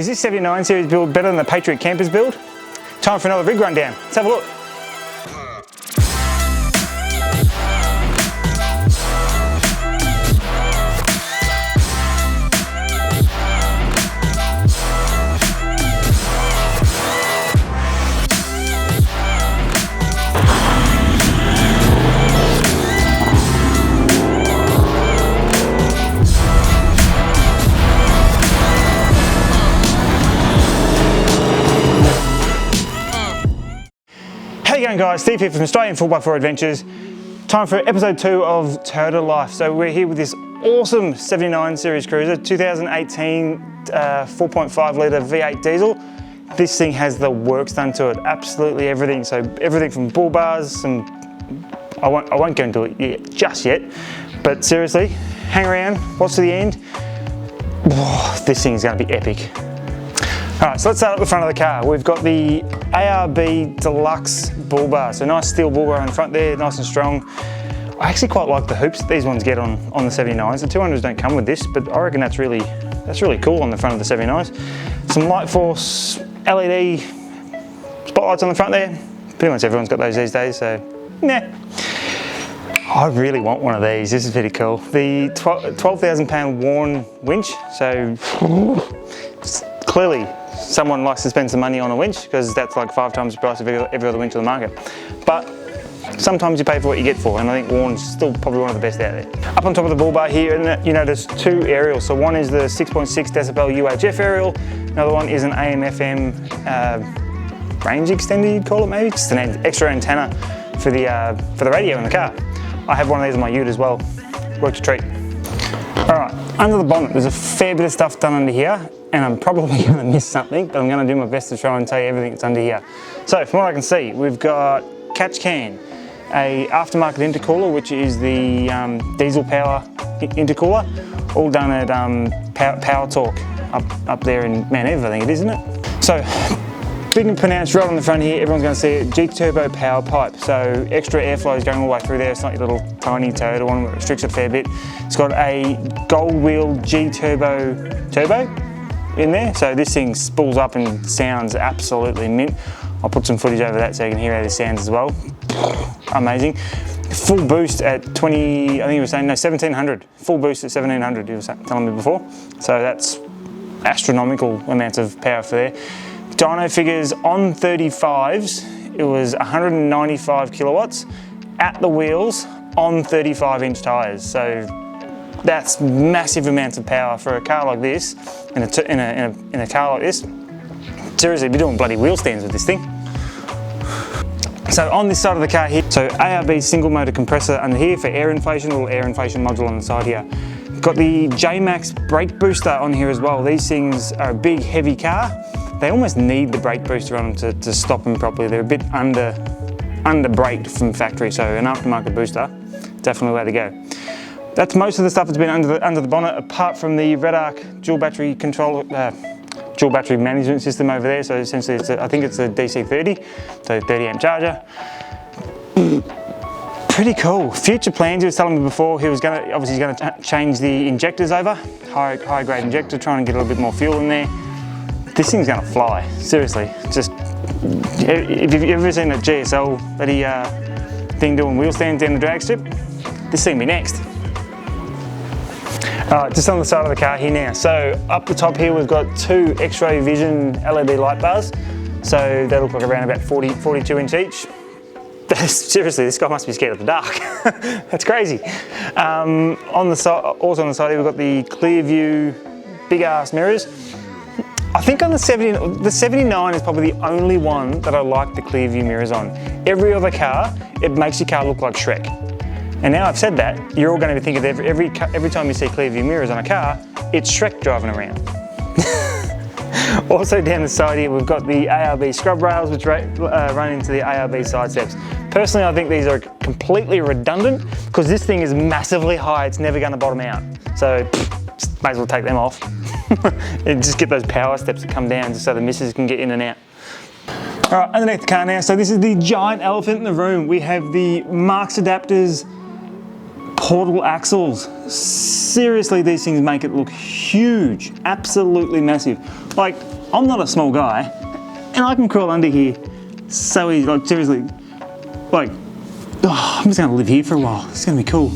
Is this 79 series build better than the Patriot campers build? Time for another rig rundown. Let's have a look. How you going, guys? Steve here from Australian 4x4 Adventures. Time for episode 2 of Toyota Life. So we're here with this awesome 79 series cruiser, 2018 4.5 litre V8 diesel. This thing has the works done to it, absolutely everything. So everything from bull bars, and I won't go into it just yet, but seriously, hang around, watch to the end. Oh, this thing's going to be epic. Alright, so let's start at the front of the car. We've got the ARB Deluxe bull bar. So nice steel bull bar on the front there, nice and strong. I actually quite like the hoops that these ones get on the 79s. The 200s don't come with this, but I reckon that's really cool on the front of the 79s. Some Light Force LED spotlights on the front there. Pretty much everyone's got those these days, so nah. I really want one of these. This is pretty cool. The 12,000 pound worn winch. So clearly someone likes to spend some money on a winch because that's like 5 times the price of every other winch on the market. But sometimes you pay for what you get for, and I think Warren's still probably one of the best out there. Up on top of the bull bar here, and you notice 2 aerials. So one is the 6.6 decibel UHF aerial, another one is an AM/FM range extender, you'd call it maybe, just an extra antenna for the radio in the car. I have one of these on my Ute as well. Worked a treat. All right, under the bonnet, there's a fair bit of stuff done under here, and I'm probably going to miss something, but I'm going to do my best to try and tell you everything that's under here. So from what I can see, we've got catch can, a aftermarket intercooler, which is the diesel power intercooler, all done at Power Torque up there in Mount Eve, I think it is, isn't it? So big and pronounced right on the front here, everyone's going to see it, G-Turbo power pipe. So extra airflow is going all the way through there. It's not your little tiny Toyota one that restricts it a fair bit. It's got a gold wheel G-Turbo turbo in there. So this thing spools up and sounds absolutely mint. I'll put some footage over that so you can hear how this sounds as well. Amazing. Full boost at 20, I think you were saying, no, 1700. Full boost at 1700, you were telling me before. So that's astronomical amounts of power for there. Dyno figures on 35s, it was 195 kilowatts at the wheels on 35-inch tyres. So that's massive amounts of power for a car like this, in a car like this. Seriously, be doing bloody wheel stands with this thing. So on this side of the car here, so ARB single motor compressor under here for air inflation, little air inflation module on the side here. Got the J-Max brake booster on here as well. These things are a big, heavy car. They almost need the brake booster on them to stop them properly. They're a bit under braked from factory, so an aftermarket booster, definitely the way to go. That's most of the stuff that's been under the bonnet, apart from the Red Arc dual battery management system over there. So essentially, I think it's a DC30, so 30 amp charger. Pretty cool. Future plans, he was telling me before, he was obviously going to change the injectors over, high grade injector, trying to get a little bit more fuel in there. This thing's going to fly, seriously. Just, if you've ever seen a GSL thing doing wheel stands down the drag strip, this thing be next. Just on the side of the car here now. So up the top here, we've got 2 X-ray vision LED light bars. So they look like around about 42 inch each. Seriously, this guy must be scared of the dark. That's crazy. On the side, also on the side here, we've got the clear view big ass mirrors. I think on the 79 is probably the only one that I like the clear view mirrors on. Every other car, it makes your car look like Shrek. And now I've said that, you're all going to be thinking every time you see clear view mirrors on a car, it's Shrek driving around. Also down the side here, we've got the ARB scrub rails, which run into the ARB side steps. Personally, I think these are completely redundant because this thing is massively high, it's never going to bottom out. So may as well take them off and just get those power steps that come down just so the missus can get in and out. All right, underneath the car now. So this is the giant elephant in the room. We have the Marks adapters portal axles. Seriously, these things make it look huge, absolutely massive. Like, I'm not a small guy, and I can crawl under here so easy. Like, seriously, like, oh, I'm just gonna live here for a while. It's gonna be cool.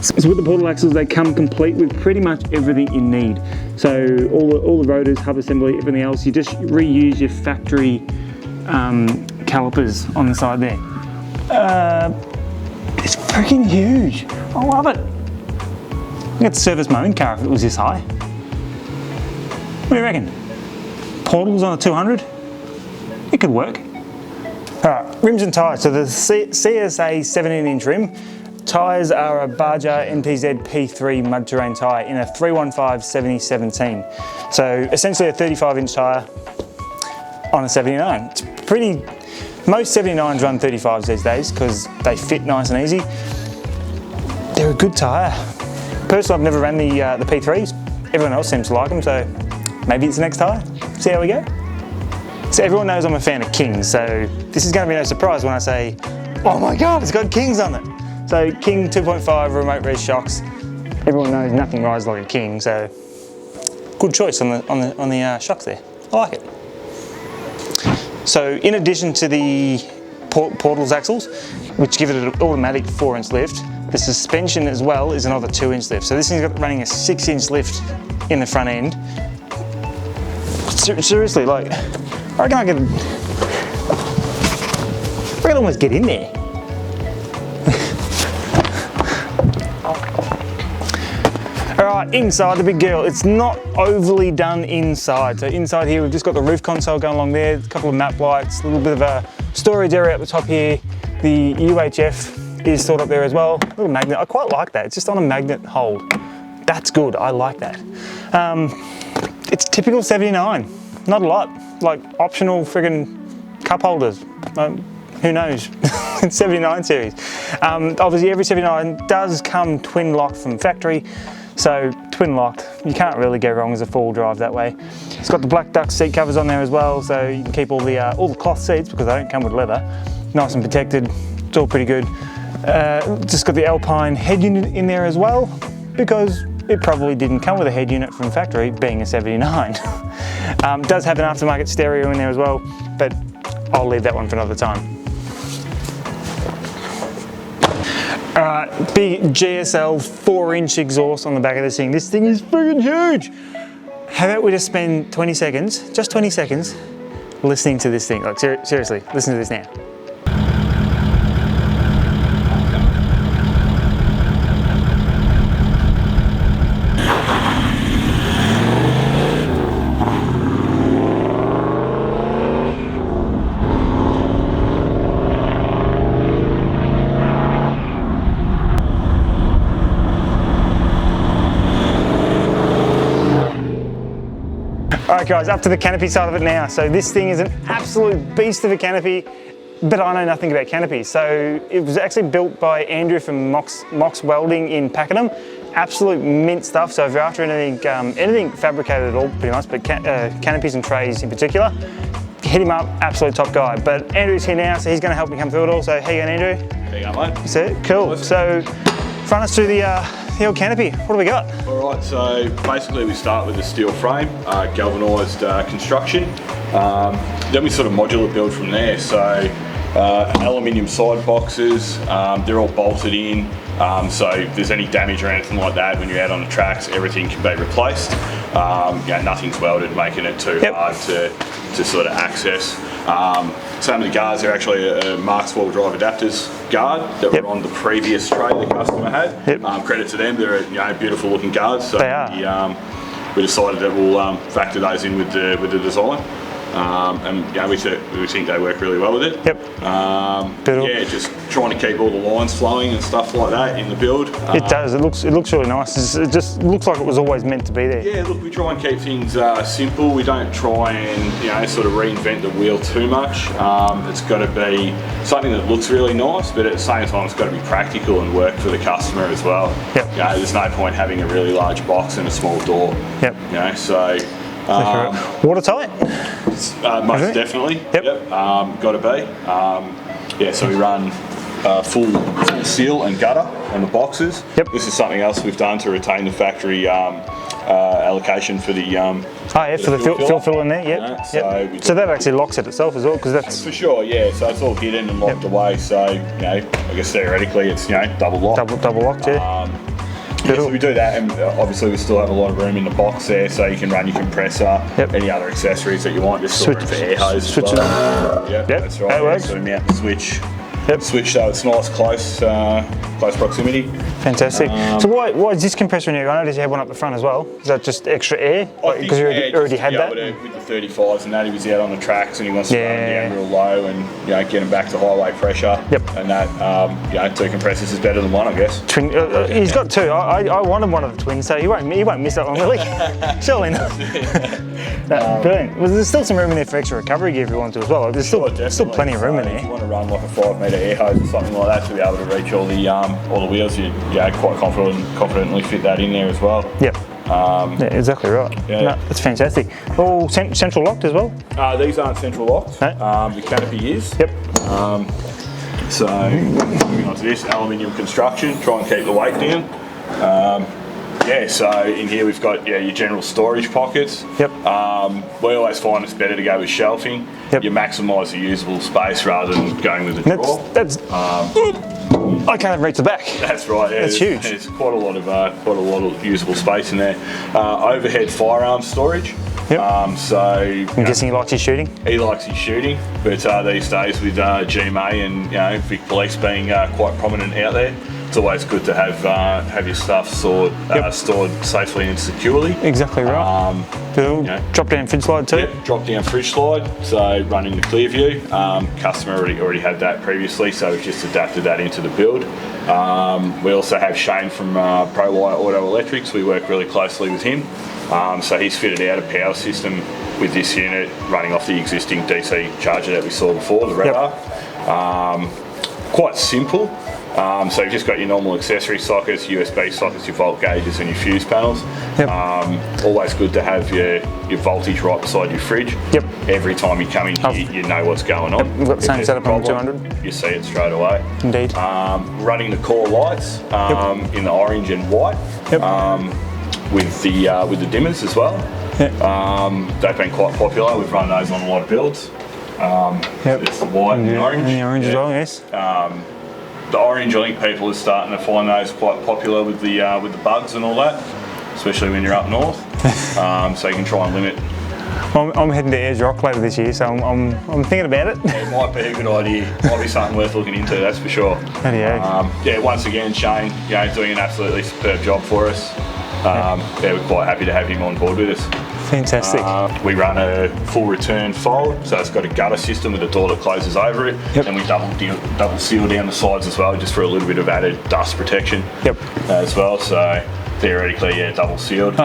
So with the portal axles, they come complete with pretty much everything you need. So all the rotors, hub assembly, everything else, you just reuse your factory calipers on the side there. It's freaking huge. I love it. I could service my own car if it was this high. What do you reckon? Portals on a 200? It could work. Alright, rims and tyres. So the CSA 17-inch rim. Tyres are a Barger NPZ P3 mud terrain tyre in a 315/70/17. So essentially a 35-inch tyre on a 79. It's pretty, most 79s run 35s these days because they fit nice and easy. They're a good tyre. Personally, I've never ran the P3s. Everyone else seems to like them, so maybe it's the next tyre. See how we go. So everyone knows I'm a fan of Kings, so this is going to be no surprise when I say, oh my God, it's got Kings on it. So King 2.5 remote res shocks. Everyone knows nothing rides like a King, so good choice on the shocks there. I like it. So in addition to the portals axles, which give it an automatic 4-inch lift, the suspension as well is another 2-inch lift. So this thing's got running a 6-inch lift in the front end. Seriously, like, I reckon I could almost get in there. Alright, inside the big girl. It's not overly done inside. So inside here we've just got the roof console going along there, a couple of map lights, a little bit of a storage area at the top here. The UHF is stored up there as well. A little magnet, I quite like that. It's just on a magnet hold. That's good, I like that. It's typical 79, not a lot. Like optional friggin' cup holders. Who knows? It's 79 series. Obviously every 79 does come twin locked from factory. So twin locked, you can't really go wrong as a four-wheel drive that way. It's got the black duck seat covers on there as well, so you can keep all the cloth seats because they don't come with leather. Nice and protected, it's all pretty good. Just got the Alpine head unit in there as well because it probably didn't come with a head unit from factory, being a 79. Does have an aftermarket stereo in there as well, but I'll leave that one for another time. Alright, big GSL 4-inch exhaust on the back of this thing. This thing is freaking huge! How about we just spend 20 seconds, just 20 seconds, listening to this thing. Like seriously, listen to this now. Alright guys, up to the canopy side of it now. So this thing is an absolute beast of a canopy, but I know nothing about canopies. So it was actually built by Andrew from Mox Welding in Pakenham. Absolute mint stuff. So if you're after anything fabricated at all, pretty much, but canopies and trays in particular, hit him up, absolute top guy. But Andrew's here now, so he's going to help me come through it all. So how you going, Andrew? How you going, mate? That's it, cool. So run us through the old canopy. What do we got? All right, so basically we start with a steel frame, galvanised construction. Then we sort of modular build from there. So aluminium side boxes, they're all bolted in. So if there's any damage or anything like that when you're out on the tracks, everything can be replaced. Nothing's welded, making it too hard to sort of access. Some of the guards are actually a Marks 4 drive adapters guard that were on the previous tray the customer had. Credit to them, they're beautiful looking guards. So they are. We decided that we'll factor those in with the design. And we think they work really well with it. Yeah, just trying to keep all the lines flowing and stuff like that in the build. It does. It looks really nice. It just looks like it was always meant to be there. Yeah, look, we try and keep things simple. We don't try and sort of reinvent the wheel too much. It's got to be something that looks really nice, but at the same time, it's got to be practical and work for the customer as well. There's no point having a really large box and a small door. So. Watertight? Most definitely. Got to be. So we run full seal and gutter on the boxes. Yep. This is something else we've done to retain the factory allocation for the for the fill fill in there. Yep. So, so that actually locks it itself as well, because that's for sure. Yeah. So it's all hidden and locked away. So I guess theoretically it's double locked. double locked. Yeah. So we do that, and obviously we still have a lot of room in the box there, so you can run your compressor, any other accessories that you want. Just store room for air hose. Switch it on. Yep, that's right. That works. Zoom out the switch. Switch so it's nice, close proximity. Fantastic. So why is this compressor in here? I noticed you have one up the front as well. Is that just extra air? Because you already had that? With the 35s and that, he was out on the tracks and he wants to run them down real low and get them back to highway pressure. And that, 2 compressors is better than 1, I guess. He's got 2. I wanted one of the twins, so he won't miss that one, will he? Surely not. Brilliant. Well, there's still some room in there for extra recovery gear if you want to as well. There's still plenty of room in there. If you want to run like a 5-metre air hose or something like that to be able to reach all the wheels, you quite confidently fit that in there as well. Yep. Yeah, exactly right. Yeah. No, that's fantastic. All central locked as well? These aren't central locked. No. The Canopy is. Yep. So moving on to this, aluminium construction, try and keep the weight down. So in here we've got your general storage pockets. Yep. We always find it's better to go with shelving. Yep. You maximise the usable space rather than going with a drawer. I can't reach the back. That's right. Yeah, that's huge. There's quite a lot of usable space in there. Overhead firearm storage. Yep. So I'm guessing he likes his shooting. He likes his shooting, but these days with GMA and Vic Police being quite prominent out there, it's always good to have your stuff stored safely and securely. Exactly right. Drop down fridge slide too. Yep, drop down fridge slide. So running the clear view. Customer already had that previously, so we've just adapted that into the build. We also have Shane from Pro Wire Auto Electrics. We work really closely with him. So he's fitted out a power system with this unit running off the existing DC charger that we saw before, the Red Arc. Quite simple. So you've just got your normal accessory sockets, USB sockets, your volt gauges and your fuse panels. Always good to have your voltage right beside your fridge. Every time you come in here, you know what's going on. We've got the same setup on the 200. You see it straight away. Indeed. Running the core lights in the orange and white with the dimmers as well. They've been quite popular. We've run those on a lot of builds. It's the white and the orange. And the orange as well, yes. The orange, I think people are starting to find those quite popular with the bugs and all that, especially when you're up north. So you can try and limit. I'm heading to Ayers Rock later this year, so I'm thinking about it. It might be a good idea. Might be something worth looking into, that's for sure. Once again, Shane, doing an absolutely superb job for us. We're quite happy to have him on board with us. Fantastic. We run a full return fold, so it's got a gutter system with a door that closes over it, and we double seal down the sides as well, just for a little bit of added dust protection as well. So theoretically, double sealed.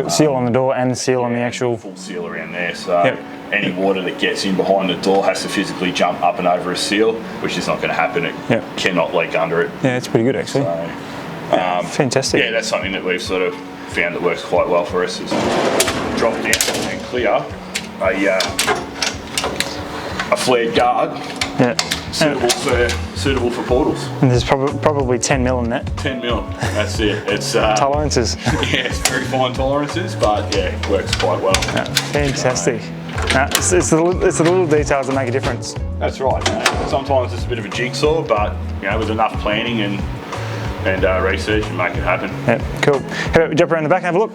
Seal on the door and seal on the actual... Full seal around there, so any water that gets in behind the door has to physically jump up and over a seal, which is not going to happen. It cannot leak under it. Yeah, it's pretty good actually. So, fantastic. Yeah, that's something that we've sort of found that works quite well for us, is drop down and clear a flared guard suitable for portals. And there's probably 10 mil in that. 10 mil, that's it. It's tolerances. It's very fine tolerances, but it works quite well. Fantastic. It's the little details that make a difference. That's right. Sometimes it's a bit of a jigsaw, but with enough planning and research, you make it happen. Cool. How about we jump around the back and have a look?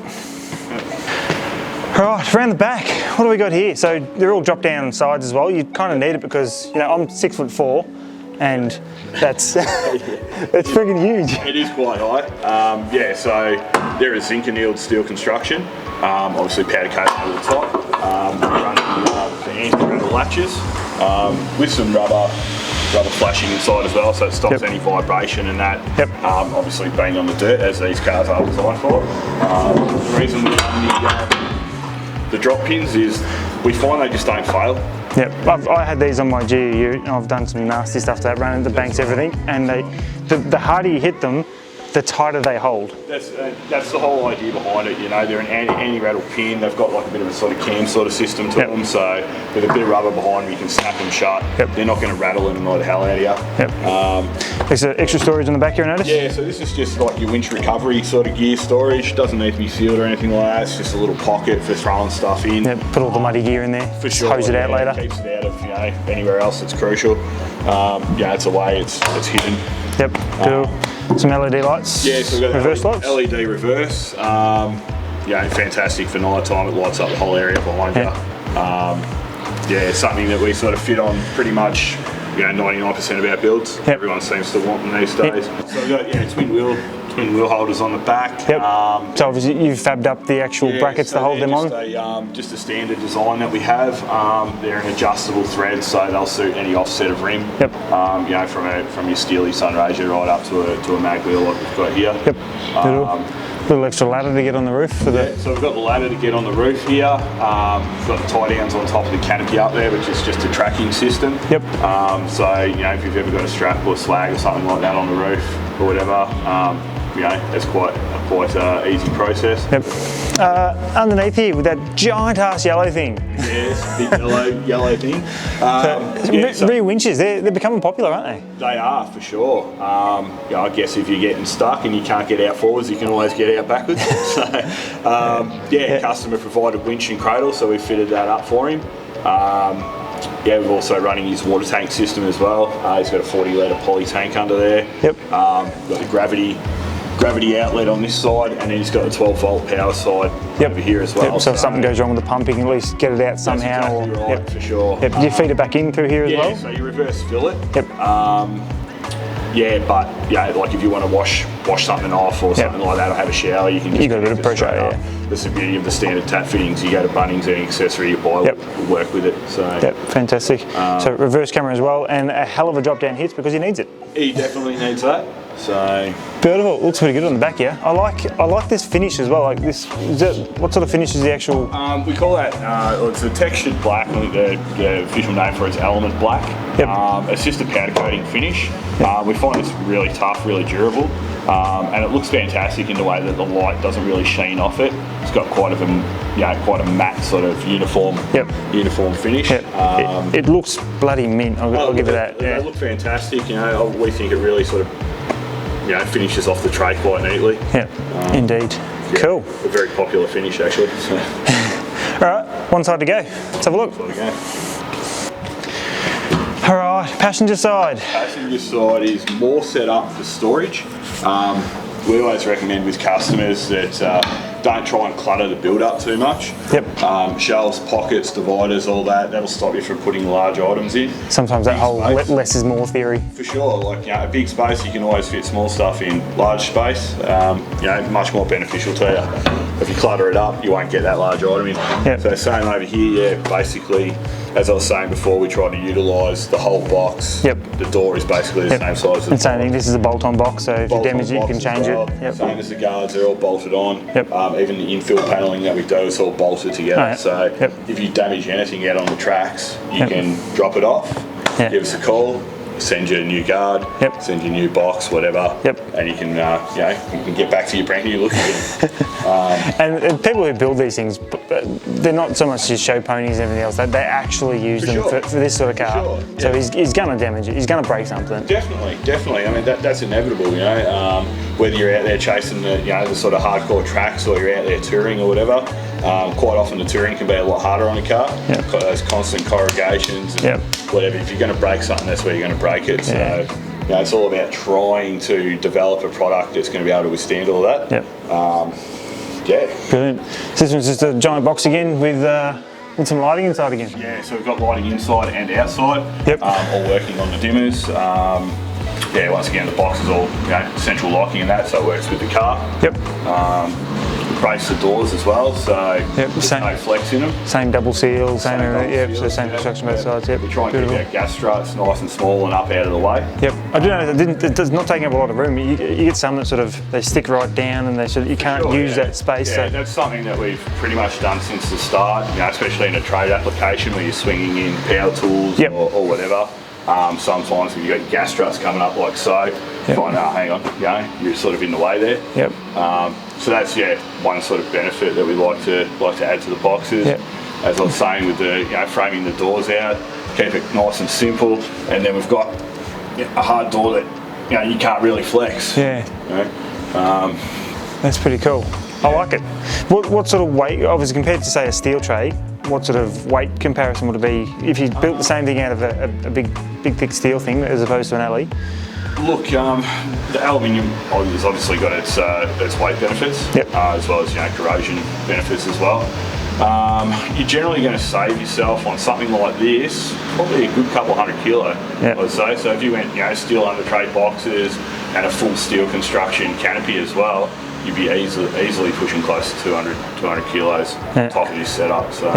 Right, around the back, what do we got here? So they're all drop down sides as well. You kind of need it because I'm 6'4", and that's it's freaking huge. It is quite high. So there is zinc annealed steel construction. Obviously powder coating over the top. We're running the anti-rattle latches with some rubber flashing inside as well, so it stops any vibration and that. Obviously being on the dirt, as these cars are designed for. The reason we run the drop pins is we find they just don't fail. I had these on my GU, and I've done some nasty stuff to that, running the banks, everything, and the harder you hit them, the tighter they hold. That's the whole idea behind it. You know, they're an anti-rattle pin. They've got like a bit of a sort of cam sort of system to them. So with a bit of rubber behind them, you can snap them shut. They're not going to rattle and annoy the hell out of you. There's extra storage on the back here, I noticed? Yeah, so this is just like your winch recovery sort of gear storage. Doesn't need to be sealed or anything like that. It's just a little pocket for throwing stuff in. Put all the muddy gear in there. For sure. Hose it out later. Keeps it out of anywhere else that's crucial. It's away. It's hidden. Cool. Some LED lights. Yeah, so we've got reverse lights. LED reverse. Fantastic for night time. It lights up the whole area behind you. Something that we sort of fit on pretty much 99% of our builds. Everyone seems to want them these days. So we've got twin wheel holders on the back. So obviously you've fabbed up the actual brackets to hold them on? Just a standard design that we have. They're an adjustable thread, so they'll suit any offset of rim. From your Steely Sunraysia right up to a mag wheel like we've got here. Little extra ladder to get on the roof for the. So we've got the ladder to get on the roof here. We've got the tie downs on top of the canopy up there, which is just a tracking system. So if you've ever got a strap or a swag or something like that on the roof or whatever, it's quite easy process. Underneath here with that giant ass yellow thing. Yes, big yellow thing. Rear winches, they're becoming popular, aren't they? They are, for sure. I guess if you're getting stuck and you can't get out forwards, you can always get out backwards. Customer provided winch and cradle, so we fitted that up for him. We're also running his water tank system as well. He's got a 40-litre poly tank under there. Got the gravity outlet on this side, and then he's got a 12-volt power side over here as well. So if something goes wrong with the pump, you can at least get it out somehow. That's exactly right, for sure. Do you feed it back in through here as well? Yeah, so you reverse fill it. Like if you want to wash something off or something like that, or have a shower, you can just got a bit of pressure. That's the beauty of the standard tap fittings. You go to Bunnings, any accessory you buy will work with it. So fantastic. So reverse camera as well, and a hell of a drop down hits because he needs it. He definitely needs that. So beautiful. Looks pretty good on the back here. I like this finish as well. Like this, what sort of finish is the actual? We call that it's a textured black. I think the official name for it is element black. It's just a powder coating finish. We find it's really tough, really durable, and it looks fantastic in the way that the light doesn't really sheen off it. It's got quite a matte sort of uniform finish. It looks bloody mint. I'll give it that. They look fantastic. We think it really sort of finishes off the tray quite neatly. Indeed. Cool. A very popular finish actually. So. All right, one side to go. Let's have a look. All right, passenger side. Passenger side is more set up for storage. We always recommend with customers that don't try and clutter the build up too much. Shelves, pockets, dividers, all that, that'll stop you from putting large items in. Sometimes that whole less is more theory. For sure, like a big space, you can always fit small stuff in. Large space, much more beneficial to you. If you clutter it up, you won't get that large item in. So same over here, basically, as I was saying before, we try to utilise the whole box. The door is basically the same size as the same thing, this is a bolt-on box, so if you damage it, you can change it. Same as the guards, they're all bolted on. Even the infill panelling that we do is all bolted together. So if you damage anything out on the tracks, you can drop it off, give us a call, send you a new guard, send you a new box, whatever, and you can you can get back to your brand new look again. And people who build these things, they're not so much just show ponies and everything else. They actually use them for this sort of car. So he's going to damage it. He's going to break something. Definitely. I mean that's inevitable. Whether you're out there chasing the sort of hardcore tracks or you're out there touring or whatever. Quite often the touring can be a lot harder on a car. Got those constant corrugations and whatever. If you're going to break something, that's where you're going to break it. So it's all about trying to develop a product that's going to be able to withstand all that. Brilliant. So this one's just a giant box again with some lighting inside again. Yeah, so we've got lighting inside and outside. All working on the dimmers. Once again, the box is all central locking and that, so it works with the car. Brace the doors as well, so there's no flex in them. Same double seal, same construction both sides. We try and keep our gas struts nice and small and up out of the way. I do know it's not taking up a lot of room. You get some that sort of they stick right down and you can't use that space. That's something that we've pretty much done since the start. Especially in a trade application where you're swinging in power tools or whatever. Sometimes if you've got gas struts coming up like so, you find, oh, hang on, you know, you're sort of in the way there. Yep. So that's, yeah, one sort of benefit that we like to add to the boxes. Yep. As I was saying, with the, you know, framing the doors out, keep it nice and simple, and then we've got a hard door that, you know, you can't really flex. Yeah. You know? That's pretty cool. I like it. What sort of weight, obviously compared to say a steel tray, what sort of weight comparison would it be if you built the same thing out of a big thick steel thing as opposed to an alley? Look, the aluminium has obviously got its weight benefits, yep. As well as, you know, corrosion benefits as well. You're generally going to save yourself on something like this, probably a good couple hundred kilo, yep. I'd say. So if you went, you know, steel under tray boxes and a full steel construction canopy as well, you'd be easily pushing close to 200 kilos on top of this setup. So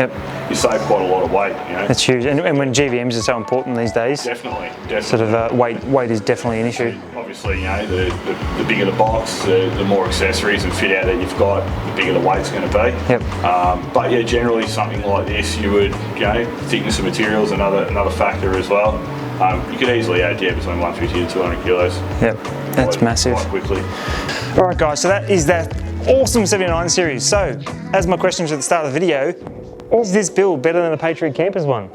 you save quite a lot of weight, you know. That's huge. And when GVMs are so important these days, definitely. Sort of weight is definitely an issue. Obviously, you know, the bigger the box, the more accessories and fit out that you've got, the bigger the weight's going to be. Yep. But yeah, generally something like this, you would, you know, thickness of materials, another factor as well. You could easily add, yeah, between 150 and 200 kilos. Yep, that's massive. Quite quickly. All right, guys, so that is that awesome 79 series. So, as my question was at the start of the video, is this build better than a Patriot Campers one?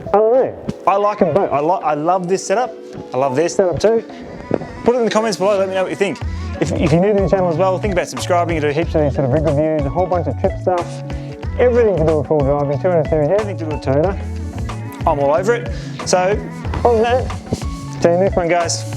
I don't know. I like them both. I love this setup. I love their setup too. Put it in the comments below, let me know what you think. If you're new to the channel as well, think about subscribing. I do heaps of these sort of rig reviews, a whole bunch of trip stuff, everything to do with full driving, 200 series, everything to do with toner. I'm all over it. So, other than that, see you in the next one, guys.